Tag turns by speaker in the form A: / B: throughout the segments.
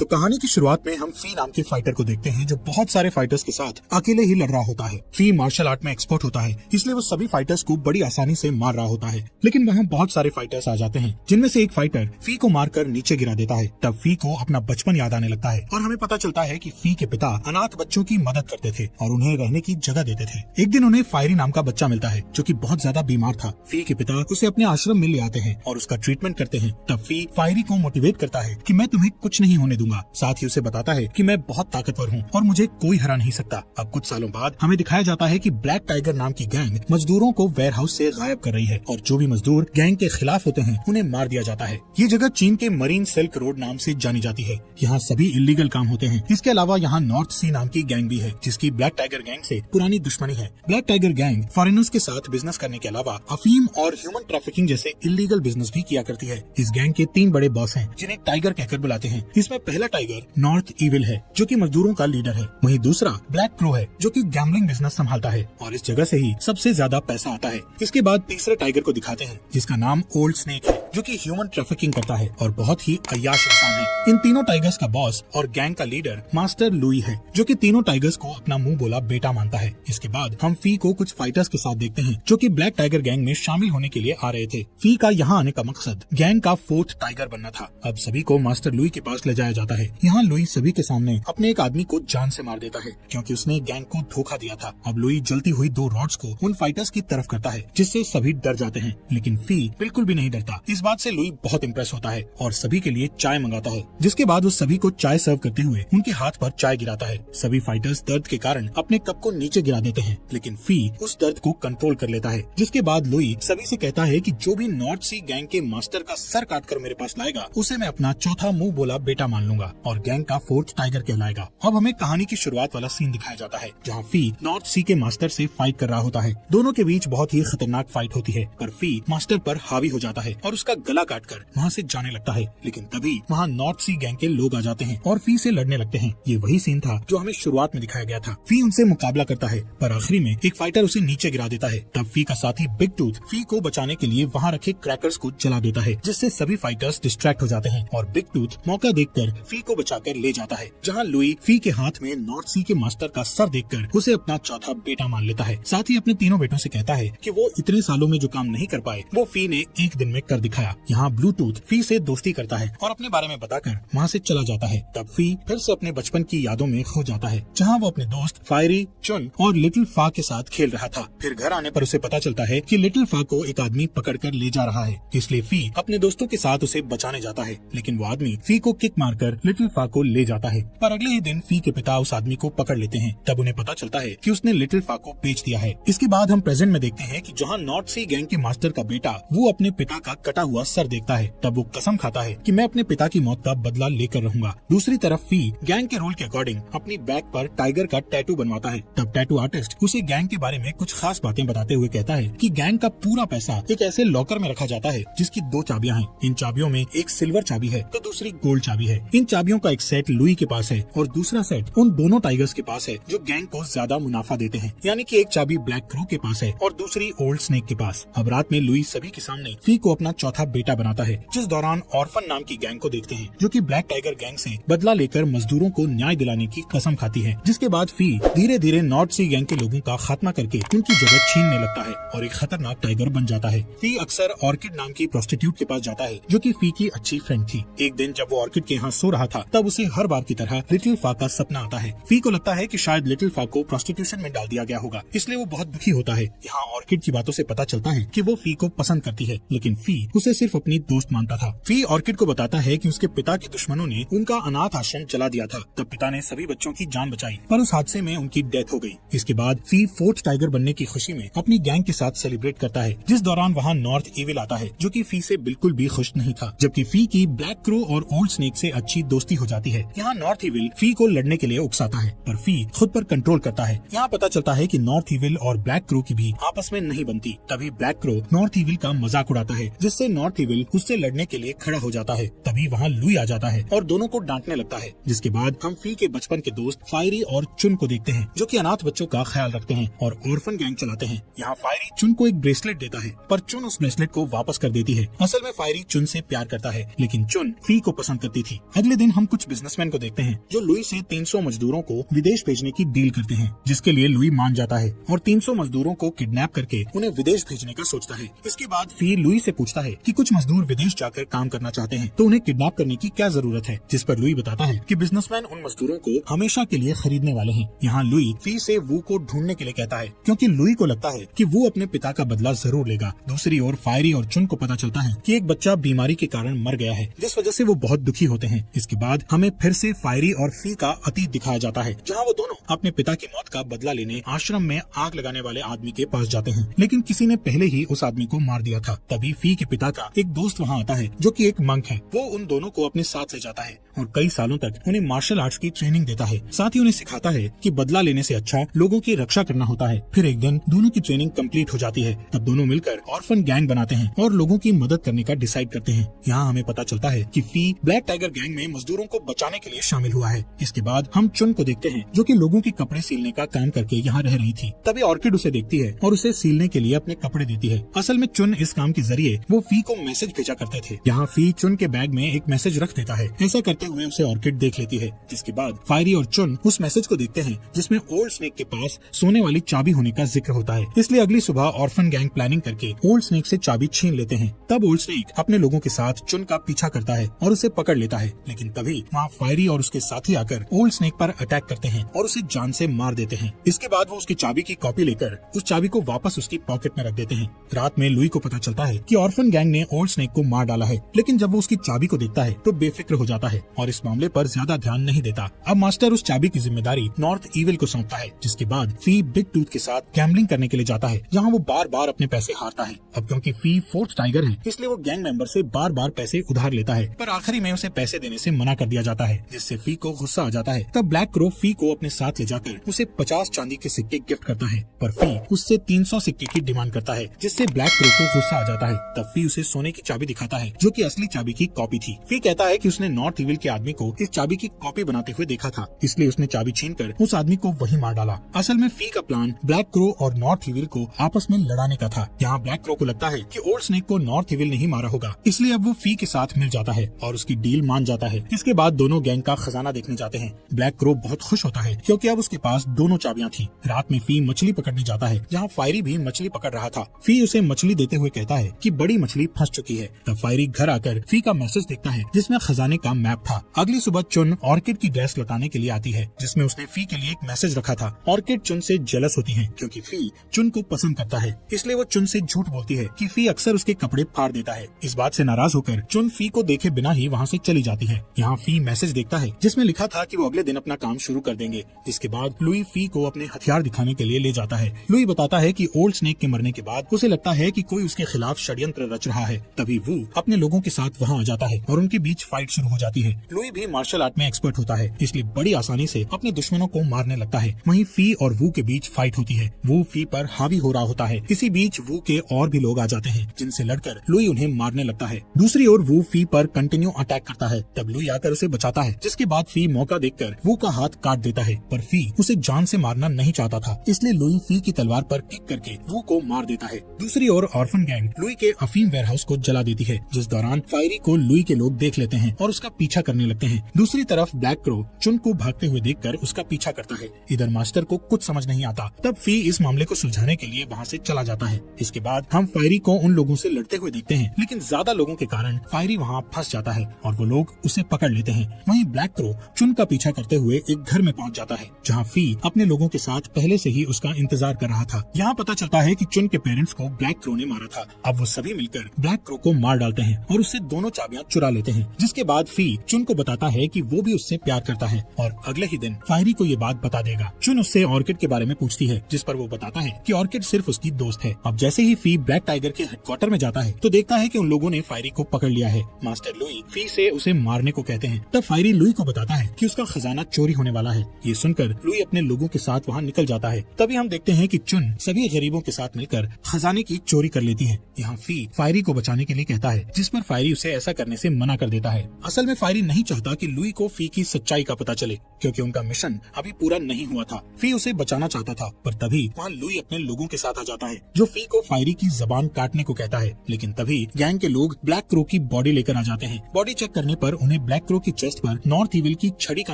A: तो कहानी की शुरुआत में हम फी नाम के फाइटर को देखते हैं जो बहुत सारे फाइटर्स के साथ अकेले ही लड़ रहा होता है। फी मार्शल आर्ट में एक्सपर्ट होता है, इसलिए वो सभी फाइटर्स को बड़ी आसानी से मार रहा होता है। लेकिन वहाँ बहुत सारे फाइटर्स आ जाते हैं, जिनमें से एक फाइटर फी को मारकर नीचे गिरा देता है। तब फी को अपना बचपन याद आने लगता है और हमें पता चलता है कि फी के पिता अनाथ बच्चों की मदद करते थे और उन्हें रहने की जगह देते थे। एक दिन उन्हें फायरी नाम का बच्चा मिलता है जो कि बहुत ज्यादा बीमार था। फी के पिता उसे अपने आश्रम में ले आते हैं और उसका ट्रीटमेंट करते हैं। तब फी फायरी को मोटिवेट करता है कि मैं तुम्हें कुछ नहीं होने दूंगा। साथ ही उसे बताता है कि मैं बहुत ताकतवर हूँ और मुझे कोई हरा नहीं सकता। अब कुछ सालों बाद हमें दिखाया जाता है कि ब्लैक टाइगर नाम की गैंग मजदूरों को वेयर हाउस से गायब कर रही है और जो भी मजदूर गैंग के खिलाफ होते हैं उन्हें मार दिया जाता है। ये जगह चीन के मरीन सिल्क रोड नाम से जानी जाती है। यहाँ सभी इलीगल काम होते हैं। इसके अलावा यहाँ नॉर्थ सी नाम की गैंग भी है जिसकी ब्लैक टाइगर गैंग से पुरानी दुश्मनी है। ब्लैक टाइगर गैंग फॉरेनर्स के साथ बिजनेस करने के अलावा अफीम और ह्यूमन ट्रैफिकिंग जैसे इलीगल बिजनेस भी किया करती है। इस गैंग के 3 बड़े बॉस हैं जिन्हें टाइगर कहकर बुलाते हैं। इसमें पहला टाइगर नॉर्थ इविल है जो कि मजदूरों का लीडर है। वहीं दूसरा ब्लैक क्रो है जो कि गैम्बलिंग बिजनेस संभालता है और इस जगह से ही सबसे ज्यादा पैसा आता है। इसके बाद तीसरे टाइगर को दिखाते हैं जिसका नाम ओल्ड स्नेक है जो कि ह्यूमन ट्रैफिकिंग करता है और बहुत ही अय्याश इंसान है। इन तीनों टाइगर्स का बॉस और गैंग का लीडर मास्टर लुई है जो कि तीनों टाइगर्स को अपना मुंह बोला बेटा मानता है। इसके बाद हम फी को कुछ फाइटर्स के साथ देखते हैं जो कि ब्लैक टाइगर गैंग में शामिल होने के लिए आ रहे थे। फी का यहाँ आने का मकसद गैंग का 4th टाइगर बनना था। अब सभी को मास्टर लुई के पास ले जाया जाता है। यहाँ लुई सभी के सामने अपने एक आदमी को जान से मार देता है क्योंकि उसने गैंग को धोखा दिया था। अब लुई जलती हुई 2 रॉड्स को उन फाइटर्स की तरफ करता है जिससे सभी डर जाते हैं, लेकिन फी बिल्कुल भी नहीं डरता। इस बात से लुई बहुत इम्प्रेस होता है और सभी के लिए चाय मंगाता है, जिसके बाद वो सभी को चाय सर्व करते हुए उनके हाथ पर चाय गिराता है। सभी फाइटर्स दर्द के कारण अपने कप को नीचे गिरा देते हैं, लेकिन फी उस दर्द को कंट्रोल कर लेता है। जिसके बाद लुई सभी से कहता है कि जो भी नॉर्थ सी गैंग के मास्टर का सर काट कर मेरे पास लाएगा उसे मैं अपना चौथा मुंह बोला बेटा मान लूंगा और गैंग का 4th टाइगर कहलाएगा। अब हमें कहानी की शुरुआत वाला सीन दिखाया जाता है जहाँ फी नॉर्थ सी के मास्टर से फाइट कर रहा होता है। दोनों के बीच बहुत ही खतरनाक फाइट होती है, पर फी मास्टर पर हावी हो जाता है और उसका गला काटकर वहाँ से जाने लगता है। लेकिन तभी वहाँ नॉर्थ सी गैंग के लोग आ जाते हैं और फी से लड़ने लगते हैं। ये वही सीन था जो हमें शुरुआत में दिखाया गया था। फी उनसे मुकाबला करता है पर आखिरी में एक फाइटर उसे नीचे गिरा देता है। तब फी का साथी बिग टूथ फी को बचाने के लिए वहाँ रखे क्रैकर्स को जला देता है, जिससे सभी फाइटर्स डिस्ट्रैक्ट हो जाते हैं और बिग टूथ मौका देखकर फी को बचाकर ले जाता है, जहाँ लुई फी के हाथ में नॉर्थ सी के मास्टर का सर देखकर उसे अपना चौथा बेटा मान लेता है। साथ ही अपने तीनों बेटों से कहता है कि वो इतने सालों में जो काम नहीं कर पाए वो फी ने एक दिन में कर दिखाया। यहाँ ब्लू टूथ फी से दोस्ती करता है और अपने बारे में बताकर वहाँ से चला जाता है। तब फी फिर से अपने बचपन की यादों में खो जाता है जहाँ वो अपने दोस्त फायरी, चुन और लिटिल फा के साथ खेल रहा था। फिर घर आने पर उसे पता चलता है कि लिटिल फा को एक आदमी पकड़कर ले जा रहा है, इसलिए फी अपने दोस्तों के साथ उसे बचाने जाता है। लेकिन वो आदमी फी को किक मारकर लिटिल फा को ले जाता है, पर अगले ही दिन फी के पिता उस आदमी को पकड़ लेते हैं। तब उन्हें पता चलता है कि उसने लिटिल फा को बेच दिया है। इसके बाद हम प्रेजेंट में देखते हैं कि जहाँ नॉर्थ सी गैंग के मास्टर का बेटा वो अपने पिता का कटा हुआ सर देखता है, तब वो कसम खाता है कि मैं अपने पिता की मौत का बदला लेकर रहूंगा। दूसरी तरफ फी गैंग के रूल के अकॉर्डिंग अपनी बैक पर टाइगर का टैटू बनवाता है। तब टैटू आर्टिस्ट उसे गैंग के बारे में कुछ खास बातें बताते हुए कहता है कि गैंग का पूरा पैसा एक ऐसे लॉकर में रखा जाता है जिसकी 2 चाबियां हैं। इन चाबियों में एक सिल्वर चाबी है तो दूसरी गोल्ड चाबी है। इन चाबियों का एक सेट लुई के पास है और दूसरा सेट उन दोनों टाइगर्स के पास है जो गैंग को ज्यादा मुनाफा देते हैं, यानी कि एक चाबी ब्लैक क्रो के पास है और दूसरी ओल्ड स्नेक के पास। अब रात में लुई सभी के सामने फी को अपना चौथा बेटा बनाता है, जिस दौरान ऑर्फन नाम की गैंग को देखते हैं जो कि ब्लैक टाइगर गैंग से बदला लेकर मजदूरों को न्याय दिलाने की कसम खाती है। जिसके बाद फी धीरे धीरे नॉर्थ सी गैंग के लोगों का खात्मा करके उनकी जगह छीनने लगता है और एक खतरनाक टाइगर बन जाता है। फी अक्सर ऑर्किड नाम की प्रोस्टिट्यूट के पास जाता है जो कि फी की अच्छी फ्रेंड थी। एक दिन जब वो ऑर्किड के यहाँ सो रहा था तब उसे हर बार की तरह लिटिल फा का सपना आता है। फी को लगता है कि शायद लिटिल फा को प्रोस्टिट्यूशन में डाल दिया गया होगा, इसलिए वो बहुत दुखी होता है। यहाँ ऑर्किड की बातों से पता चलता है कि वो फी को पसंद करती है, लेकिन फी उसे सिर्फ अपनी दोस्त मानता था। फी ऑर्किड को बताता है कि उसके पिता के दुश्मनों ने उनका अनाथ आश्रम जला दिया था। तब पिता ने सभी बच्चों की जान बचाई, पर उस हादसे में उनकी डेथ हो गई। इसके बाद फी 4th टाइगर बनने की खुशी में अपनी गैंग के साथ सेलिब्रेट करता है, जिस दौरान वहाँ नॉर्थ इविल आता है जो कि फी से बिल्कुल भी खुश नहीं था, जबकि फी की ब्लैक क्रो और ओल्ड स्नेक से अच्छी दोस्ती हो जाती है। यहाँ नॉर्थ इविल फी को लड़ने के लिए उकसाता है, पर फी खुद पर कंट्रोल करता है। यहाँ पता चलता है कि नॉर्थ इविल और ब्लैक क्रो की भी आपस में नहीं बनती। तभी ब्लैक क्रो नॉर्थ इविल का मजाक उड़ाता है, जिससे नॉर्थ इविल उससे लड़ने के लिए खड़ा हो जाता है। तभी वहाँ लुई आ जाता है और दोनों को डांटने लगता है। जिसके बाद हम फी के बचपन के दोस्त फायरी और चुन को देखते हैं जो कि अनाथ बच्चों का ख्याल रखते हैं और ऑर्फन गैंग चलाते हैं। यहाँ फायरी चुन को एक ब्रेसलेट देता है, पर चुन उस ब्रेसलेट को वापस कर देती है। असल में फायरी चुन से प्यार करता है, लेकिन चुन फी को पसंद करती थी। अगले दिन हम कुछ बिजनेसमैन को देखते हैं जो लुई से 300 मजदूरों को विदेश भेजने की डील करते हैं, जिसके लिए लुई मान जाता है और 300 मजदूरों को किडनैप करके उन्हें विदेश भेजने का सोचता है। इसके बाद फी लुई से पूछता है कि कुछ मजदूर विदेश जाकर काम करना चाहते हैं तो उन्हें किडनैप करने की क्या जरूरत है, जिस पर लुई बताता है कि बिजनेसमैन उन मजदूरों को हमेशा के लिए खरीदने वाले हैं। यहाँ लुई फी से वू को ढूंढने के लिए कहता है क्योंकि लुई को लगता है कि वो अपने पिता का बदला जरूर लेगा। दूसरी ओर फायरी और चुन को पता चलता है कि एक बच्चा बीमारी के कारण मर गया है, जिस वजह से वो बहुत दुखी होते हैं। इसके बाद हमें फिर से फायरी और फी का अतीत दिखाया जाता है, जहाँ वो दोनों अपने पिता की मौत का बदला लेने आश्रम में आग लगाने वाले आदमी के पास जाते हैं, लेकिन किसी ने पहले ही उस आदमी को मार दिया था। तभी फी के पिता का एक दोस्त वहाँ आता है जो कि एक मंक है। वो उन दोनों को अपने साथ ले जाता है और कई सालों तक उन्हें मार्शल आर्ट्स की ट्रेनिंग देता है। साथ ही उन्हें सिखाता है कि बदला लेने से अच्छा लोगों की रक्षा करना होता है। फिर एक दिन दोनों की ट्रेनिंग कंप्लीट हो जाती है, तब दोनों मिलकर ऑर्फन गैंग बनाते हैं और लोगों की मदद करने का डिसाइड करते हैं। यहाँ हमें पता चलता है कि फी ब्लैक टाइगर गैंग में मजदूरों को बचाने के लिए शामिल हुआ है। इसके बाद हम चुन को देखते हैं जो कि लोगों के कपड़े सीलने का काम करके यहाँ रह रही थी। तभी ऑर्किड उसे देखती है और उसे सीलने के लिए अपने कपड़े देती है। असल में चुन इस काम के जरिए वो फी को मैसेज भेजा करते थे। यहाँ फी चुन के बैग में एक मैसेज रख देता है। ऐसा करते हुए उसे ऑर्किड देख लेती है, जिसके बाद फायरी और चुन उस मैसेज को देखते हैं जिसमें ओल्ड स्नेक के पास सोने वाली चाबी होने का जिक्र होता है। इसलिए अगली सुबह ऑर्फन गैंग प्लानिंग करके ओल्ड स्नेक से चाबी छीन लेते हैं। तब ओल्ड स्नेक अपने लोगों के साथ चुन का पीछा करता है और उसे पकड़ लेता है, लेकिन तभी वहाँ फायरी और उसके साथी आकर ओल्ड स्नेक पर अटैक करते हैं और उसे जान से मार देते हैं। इसके बाद वो उसकी चाबी की कॉपी लेकर उस चाबी को वापस उसकी पॉकेट में रख देते हैं। रात में लुई को पता चलता है कि ऑर्फन गैंग ने ओल्ड स्नेक को मार डाला है, लेकिन जब वो उसकी चाबी को देखता है तो बेफिक्र हो जाता है और इस मामले पर ज्यादा ध्यान नहीं देता। अब मास्टर उस चाबी की जिम्मेदारी नॉर्थ ईविल को सौंपता है, जिसके बाद फी बिग टूथ के साथ गैम्बलिंग करने के लिए जाता है, जहाँ वो बार बार अपने पैसे हारता है। अब क्योंकि फी फोर्थ टाइगर है, इसलिए वो गैंग मेंबर से बार बार पैसे उधार लेता है, पर आखिरी में उसे पैसे देने से मना कर दिया जाता है, जिससे फी को गुस्सा आ जाता है। तब ब्लैक क्रो फी को अपने साथ ले जाकर उसे 50 चांदी के सिक्के गिफ्ट करता है, पर फी उससे 300 सिक्के की डिमांड करता है, जिससे ब्लैक क्रो को गुस्सा आ जाता है। तब फी उसे सोने की चाबी दिखाता है जो कि असली चाबी की कॉपी थी। फी कहता है कि उसने नॉर्थ ईविल के आदमी को इस चाबी की कॉपी बनाते हुए देखा था, इसलिए उसने चाबी छीनकर उस आदमी को वही मार डाला। असल में फी का प्लान ब्लैक क्रो और नॉर्थ ईविल को आपस में लड़ाने का था। यहाँ ब्लैक क्रो को लगता है कि ओल्ड स्नेक को नॉर्थ ईविल नहीं मारा होगा, इसलिए अब वो फी के साथ मिल जाता है और उसकी डील मान जाता है। इसके बाद दोनों गैंग का खजाना देखने जाते हैं। ब्लैक क्रो बहुत खुश होता है क्योंकि अब उसके पास दोनों चाबियां थी। रात में फी मछली पकड़ने जाता है, जहाँ फायरी भी मछली पकड़ रहा था। फी उसे मछली देते हुए कहता है कि बड़ी मछली फंस चुकी है। तब फायरी घर आकर फी का मैसेज देखता है जिसमें खजाने का मैप था। अगली सुबह चुन ऑर्किड की ड्रेस लौटाने के लिए आती है, जिसमें उसने फी के लिए एक मैसेज रखा था। ऑर्किड चुन से जेलस होती है क्योंकि फी चुन को पसंद करता है, इसलिए वो चुन से झूठ बोलती है कि फी अक्सर उसके कपड़े फाड़ देता है। इस बात से नाराज होकर चुन फी को देखे बिना ही वहाँ से चली जाती है। यहाँ फी मैसेज देखता है जिसमें लिखा था कि वो अगले दिन अपना काम शुरू कर देंगे। जिसके बाद लुई फी को अपने हथियार दिखाने के लिए ले जाता है। लुई बताता है कि ओल्ड स्नेक के मरने के बाद उसे लगता है कि कोई उसके खिलाफ षड्यंत्र रच रहा है। तभी वो अपने लोगों के साथ वहाँ आ जाता है और उनके बीच फाइट शुरू हो जाती है। लुई भी मार्शल आर्ट में एक्सपर्ट होता है, इसलिए बड़ी आसानी से अपने दुश्मनों को मारने लगता है। वहीं फी और वू के बीच फाइट होती है। वो फी पर हावी हो रहा होता है। इसी बीच वू के और भी लोग आ जाते हैं, जिनसे लड़कर लुई उन्हें मारने लगता है। दूसरी ओर वू फी पर कंटिन्यू अटैक करता है। तब लुई आकर उसे बचाता है, जिसके बाद फी मौका देखकर वू का हाथ काट देता है, पर फी उसे जान से मारना नहीं चाहता था, इसलिए लुई फी की तलवार पर किक करके वू को मार देता है। दूसरी ओर ऑर्फन गैंग लुई के अफीम वेयरहाउस को जला देती है, जिस दौरान फायरी को लुई के लोग देख लेते हैं और उसका पीछा करने लगते हैं। दूसरी तरफ ब्लैक क्रो चुन को भागते हुए देखकर उसका पीछा करता है। इधर मास्टर को कुछ समझ नहीं आता। तब फी इस मामले को सुलझाने के लिए वहाँ से चला जाता है। इसके बाद हम फायरी को उन लोगों से लड़ते हुए देखते हैं, लेकिन ज्यादा लोगों के कारण फायरी वहाँ फंस जाता है और वो लोग उसे पकड़ लेते हैं। वहीं ब्लैक क्रो चुन का पीछा करते हुए एक घर में पहुँच जाता है, जहाँ फी अपने लोगों के साथ पहले से ही उसका इंतजार कर रहा था। यहाँ पता चलता है कि चुन के पेरेंट्स को ब्लैक क्रो ने मारा था। अब वो सभी मिलकर ब्लैक क्रो को मार डालते हैं और उससे दोनों चाबियां चुरा लेते हैं। जिसके बाद फी चुन को बताता है कि वो भी उससे प्यार करता है और अगले ही दिन फायरी को ये बात बता देगा। चुन उससे ऑर्किड के बारे में पूछती है, जिस पर वो बताता है कि ऑर्किड सिर्फ उसकी दोस्त है। अब जैसे ही फी ब्लैक टाइगर के हेडक्वार्टर में जाता है तो देखता है कि उन लोगों ने फायरी को पकड़ लिया है। मास्टर लुई फी से उसे मारने को कहते हैं। तब फायरी लुई को बताता है कि उसका खजाना चोरी होने वाला है। ये सुनकर लुई अपने लोगों के साथ वहाँ निकल जाता है। तभी हम देखते हैं कि चुन सभी गरीबों के साथ मिलकर खजाने की चोरी कर लेती है। यहाँ फी फायरी को बचाने के लिए कहता है, जिस पर फायरी उसे ऐसा करने से मना कर देता है। असल में फायरी नहीं चाहता कि लुई को फी की सच्चाई का पता चले, क्योंकि उनका मिशन अभी पूरा नहीं हुआ था। फी उसे बचाना चाहता था, पर तभी वहाँ लुई अपने लोगों के साथ आ जाता है, जो फी को फायरी की जबान काटने को कहता है। लेकिन तभी गैंग के लोग ब्लैक क्रो की बॉडी लेकर आ जाते हैं। बॉडी चेक करने पर उन्हें उन्हें ब्लैक क्रो की चेस्ट पर नॉर्थ इविल की छड़ी का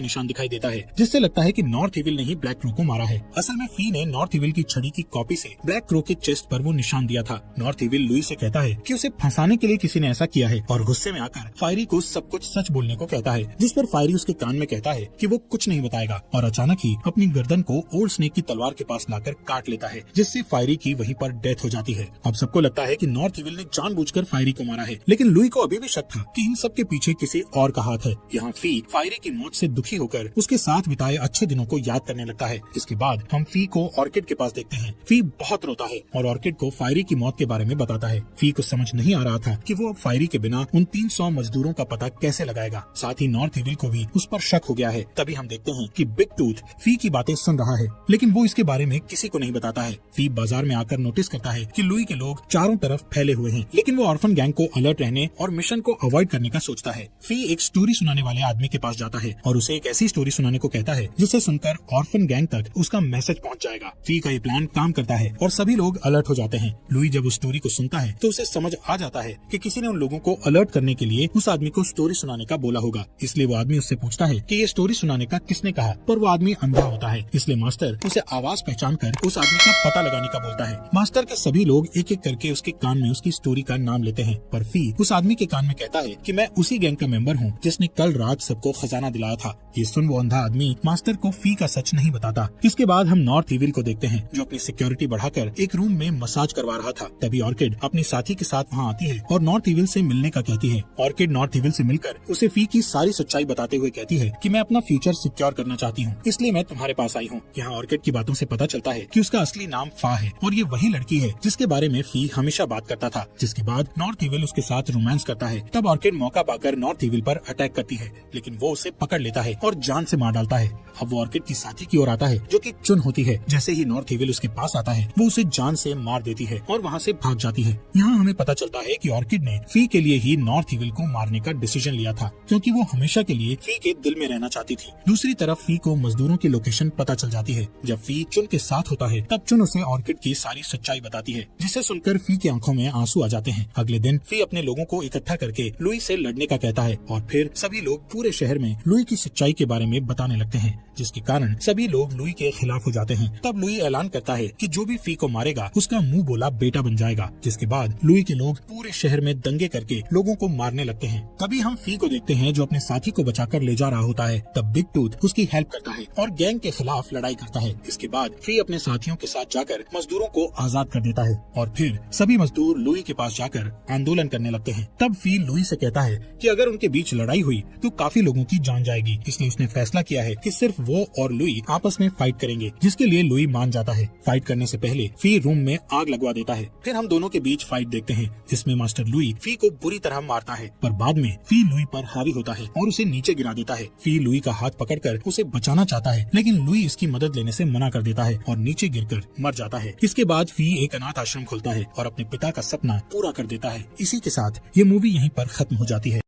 A: निशान दिखाई देता है, जिससे लगता है कि नॉर्थ इविल ने ही ब्लैक क्रो को मारा है। असल में फी ने नॉर्थ इविल की छड़ी की कॉपी से ब्लैक क्रो के चेस्ट पर वो निशान दिया था। नॉर्थ इविल लुई से कहता है कि उसे फंसाने के लिए किसी ने ऐसा किया है और गुस्से में आकर फायरी को सब कुछ सच बोलने को कहता है, जिस पर फायरी उसके कान में कहता है कि वो कुछ नहीं बताएगा और अचानक ही अपनी गर्दन को ओल्ड स्नेक की तलवार के पास लाकर काट लेता है, जिससे फायरी की वहीं पर डेथ हो जाती है। अब सबको लगता है कि नॉर्थ इविल ने जानबूझकर फायरी को मारा है, लेकिन लुई को अभी भी शक था कि इन सब के पीछे किसी और का हाथ है। यहाँ फी फायरी की मौत से दुखी होकर उसके साथ बिताए अच्छे दिनों को याद करने लगता है। इसके बाद हम फी को ऑर्किड के पास देखते हैं। फी बहुत रोता है और ऑर्किड को फायरी की मौत के बारे में बताता है। फी को समझ नहीं आ रहा था कि वो अब फायरी के बिना उन 300 मजदूरों का पता कैसे लगाएगा। साथ ही नॉर्थ इविल को भी उस पर शक हो गया है। तभी हम देखते हैं कि बिग टूथ फी की बातें सुन रहा है, लेकिन वो इसके बारे में किसी को नहीं बताता है। फी बाजार में आकर नोटिस करता है कि लुई के लोग चारों तरफ फैले हुए हैं, लेकिन वो ऑर्फन गैंग को अलर्ट रहने और मिशन को अवॉइड करने का सोचता है। फी एक स्टोरी सुनाने वाले आदमी के पास जाता है और उसे एक ऐसी स्टोरी सुनाने को कहता है जिसे सुनकर ऑर्फन गैंग तक उसका मैसेज पहुंच जाएगा। फी का ये प्लान काम करता है और सभी लोग अलर्ट हो जाते हैं। लुई जब उस स्टोरी को सुनता है तो उसे समझ आ जाता है कि किसी ने उन लोगों को अलर्ट करने के लिए उस आदमी को स्टोरी सुनाने का बोला होगा। इसलिए वो आदमी उससे पूछता है कि ये स्टोरी सुनाने का किसने कहा, पर वो आदमी अंधा होता है। इसलिए मास्टर उसे आवाज पहचान कर उस आदमी का पता लगाने का बोलता है। मास्टर के सभी लोग एक एक करके उसके कान में उसकी स्टोरी का नाम लेते हैं, पर फी उस आदमी के कान में कहता है कि मैं उसी गैंग का मेंबर हूँ जिसने कल रात सबको खजाना दिलाया था। ये सुन वो अंधा आदमी मास्टर को फी का सच नहीं बताता। इसके बाद हम नॉर्थ इविल को देखते हैं जो अपनी सिक्योरिटी बढ़ाकर एक रूम में मसाज करवा रहा था। तभी ऑर्किड अपने साथी के साथ वहाँ आती है और नॉर्थ इविल से मिलने का कहती है। ऑर्किड नॉर्थ इविल से मिलकर उसे फी की सारी सच्चाई बताते हुए कहती है कि मैं अपना फ्यूचर सिक्योर करना चाहती हूँ, इसलिए मैं तुम्हारे पास आई हूँ। यहाँ ऑर्किड की बातों से पता चलता है कि उसका असली नाम फा है और ये वही लड़की है जिसके बारे में फी हमेशा बात करता था। जिसके बाद नॉर्थ इविल उसके साथ रोमांस करता है। तब ऑर्किड मौका पाकर नॉर्थ इविल पर अटैक करती है, लेकिन वो उसे पकड़ लेता है और जान से मार डालता है। अब वो ऑर्किड की साथी की ओर आता है जो कि चुन होती है। जैसे ही नॉर्थ इविल उसके पास आता है वो उसे जान से मार देती है और वहाँ से भाग जाती है। यहाँ हमें पता चलता है कि ऑर्किड ने फी के लिए ही नॉर्थ इविल को मारने का डिसीजन लिया था, क्योंकि वो हमेशा के लिए फी के दिल में रहना चाहती थी। दूसरी तरफ फी को मजदूरों की लोकेशन पता चल जाती है। जब फी चुन के साथ होता है तब चुन उसे ऑर्किड की सारी सच्चाई बताती है, जिसे सुनकर फी की आंखों में आंसू आ जाते हैं। अगले दिन फी अपने लोगों को इकट्ठा करके लुई से लड़ने का कहता है और फिर सभी लोग पूरे शहर में लुई की सच्चाई के बारे में बताने लगते हैं, जिसके कारण सभी लोग लुई के खिलाफ हो जाते हैं। तब लुई ऐलान करता है कि जो भी फी को मारेगा उसका मुंह बोला बेटा बन जाएगा। जिसके बाद लुई के लोग पूरे शहर में दंगे करके लोगों को मारने लगते हैं। तभी हम फी को देखते हैं जो अपने साथी को बचाकर ले जा रहा होता है। तब बिग टूथ उसकी हेल्प करता है और गैंग के खिलाफ लड़ाई करता है। इसके बाद फी अपने साथियों के साथ जाकर मजदूरों को आजाद कर देता है और फिर सभी मजदूर लुई के पास जाकर आंदोलन करने लगते हैं। तब फी लुई से कहता है कि अगर उनके बीच लड़ाई हुई तो काफी लोगों की जान जाएगी, इसलिए उसने फैसला किया है कि सिर्फ वो और लुई आपस में फाइट करेंगे, जिसके लिए लुई मान जाता है। फाइट करने से पहले फी रूम में आग लगवा देता है। फिर हम दोनों के बीच फाइट देखते हैं, जिसमें मास्टर लुई फी को बुरी तरह मारता है, पर बाद में फी लुई पर हावी होता है और उसे नीचे गिरा देता है। फी लुई का हाथ पकड़कर उसे बचाना चाहता है, लेकिन लुई इसकी मदद लेने से मना कर देता है और नीचे गिरकर मर जाता है। इसके बाद फी एक अनाथ आश्रम खोलता है और अपने पिता का सपना पूरा कर देता है। इसी के साथ ये मूवी यहीं पर खत्म हो जाती है।